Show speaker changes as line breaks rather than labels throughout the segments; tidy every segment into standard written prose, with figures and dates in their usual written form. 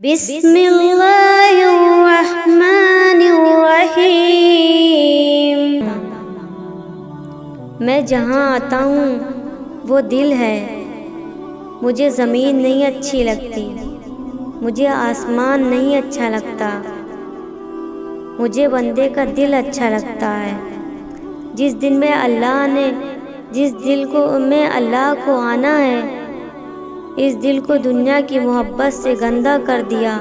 بسم اللہ الرحمن الرحیم۔ میں جہاں آتا ہوں وہ دل ہے، مجھے زمین نہیں اچھی لگتی، مجھے آسمان نہیں اچھا لگتا، مجھے بندے کا دل اچھا لگتا ہے۔ جس دل میں اللہ کو آنا ہے، اس دل کو دنیا کی محبت سے گندا کر دیا،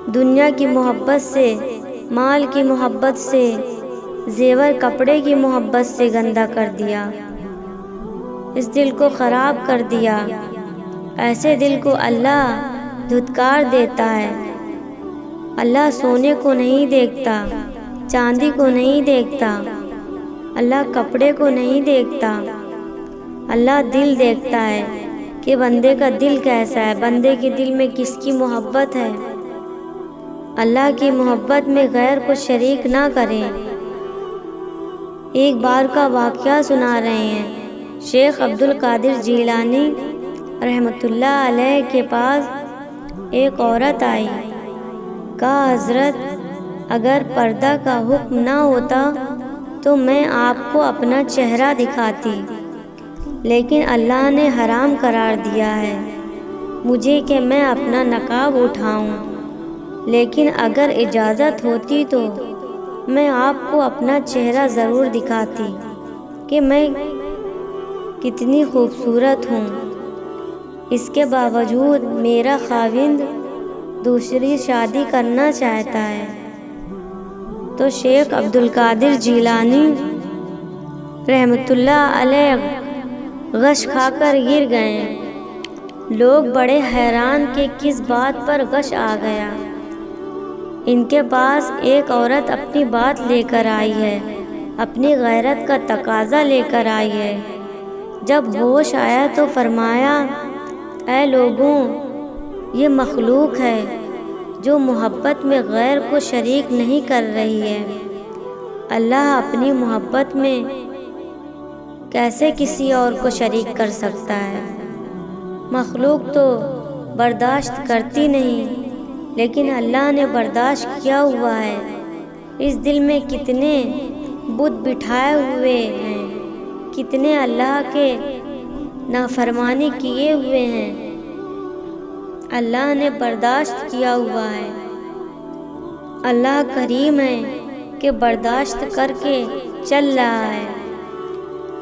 دنیا کی محبت سے، مال کی محبت سے، زیور کپڑے کی محبت سے گندا کر دیا، اس دل کو خراب کر دیا۔ ایسے دل کو اللہ دھتکار دیتا ہے۔ اللہ سونے کو نہیں دیکھتا، چاندی کو نہیں دیکھتا، اللہ کپڑے کو نہیں دیکھتا، اللہ دل دیکھتا ہے کہ بندے کا دل کیسا ہے، بندے کے دل میں کس کی محبت ہے۔ اللہ کی محبت میں غیر کو شریک نہ کریں۔ ایک بار کا واقعہ سنا رہے ہیں۔ شیخ عبدالقادر جیلانی رحمۃ اللہ علیہ کے پاس ایک عورت آئی۔ کہا حضرت، اگر پردہ کا حکم نہ ہوتا تو میں آپ کو اپنا چہرہ دکھاتی، لیکن اللہ نے حرام قرار دیا ہے مجھے کہ میں اپنا نقاب اٹھاؤں، لیکن اگر اجازت ہوتی تو میں آپ کو اپنا چہرہ ضرور دکھاتی کہ میں کتنی خوبصورت ہوں۔ اس کے باوجود میرا خاوند دوسری شادی کرنا چاہتا ہے۔ تو شیخ عبدالقادر جیلانی رحمۃ اللہ علیہ غش کھا کر گر گئے۔ لوگ بڑے حیران کہ کس بات پر غش آ گیا۔ ان کے پاس ایک عورت اپنی بات لے کر آئی ہے، اپنی غیرت کا تقاضا لے کر آئی ہے۔ جب ہوش آیا تو فرمایا، اے لوگوں، یہ مخلوق ہے جو محبت میں غیر کو شریک نہیں کر رہی ہے۔ اللہ اپنی محبت میں کیسے کسی اور کو شریک کر سکتا ہے؟ مخلوق تو برداشت کرتی نہیں، لیکن اللہ نے برداشت کیا ہوا ہے۔ اس دل میں کتنے بت بٹھائے ہوئے ہیں، کتنے اللہ کے نافرمانی کیے ہوئے ہیں، اللہ نے برداشت کیا ہوا ہے۔ اللہ کریم ہے کہ برداشت کر کے چل رہا ہے۔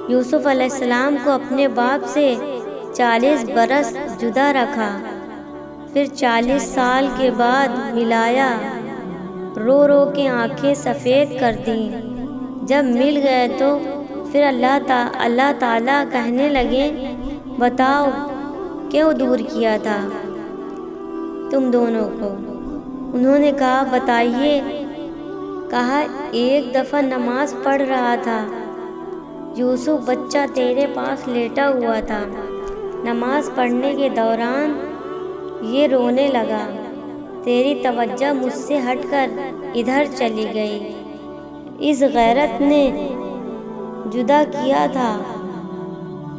یوسف علیہ السلام کو اپنے باپ سے 40 برس جدا رکھا، پھر 40 سال کے بعد ملایا، رو رو کے آنکھیں سفید کر دیں۔ جب مل گئے تو پھر اللہ تعالیٰ کہنے لگے، بتاؤ کیوں دور کیا تھا تم دونوں کو؟ انہوں نے کہا، بتائیے۔ کہا، ایک دفعہ نماز پڑھ رہا تھا، یوسف بچہ تیرے پاس لیٹا ہوا تھا، نماز پڑھنے کے دوران یہ رونے لگا، تیری توجہ مجھ سے ہٹ کر ادھر چلی گئی۔ اس غیرت نے جدا کیا تھا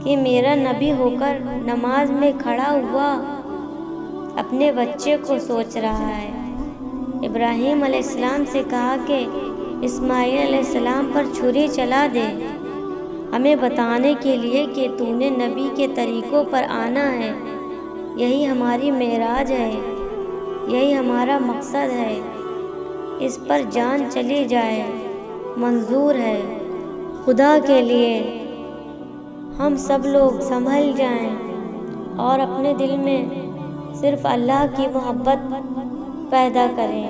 کہ میرا نبی ہو کر نماز میں کھڑا ہوا اپنے بچے کو سوچ رہا ہے۔ ابراہیم علیہ السلام سے کہا کہ اسماعیل علیہ السلام پر چھری چلا دے، ہمیں بتانے کے لیے کہ تو نے نبی کے طریقوں پر آنا ہے۔ یہی ہماری معراج ہے، یہی ہمارا مقصد ہے۔ اس پر جان چلی جائے منظور ہے۔ خدا کے لیے ہم سب لوگ سنبھل جائیں اور اپنے دل میں صرف اللہ کی محبت پیدا کریں۔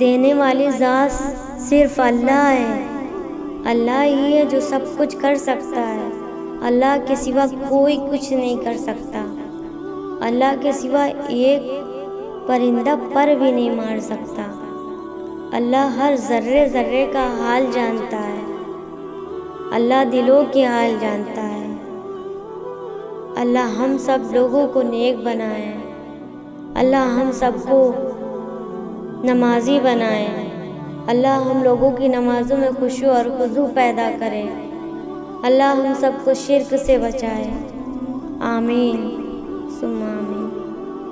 دینے والی ذات صرف اللہ ہے۔ اللہ ہی ہے جو سب کچھ کر سکتا ہے۔ اللہ کے سوا کوئی کچھ نہیں کر سکتا۔ اللہ کے سوا ایک پرندہ پر بھی نہیں مار سکتا۔ اللہ ہر ذرے ذرے کا حال جانتا ہے۔ اللہ دلوں کے حال جانتا ہے۔ اللہ ہم سب لوگوں کو نیک بنائے۔ اللہ ہم سب کو نمازی بنائے۔ اللہ ہم لوگوں کی نمازوں میں خشوع اور خضوع پیدا کرے۔ اللہ ہم سب کو شرک سے بچائے۔ آمین ثم آمین۔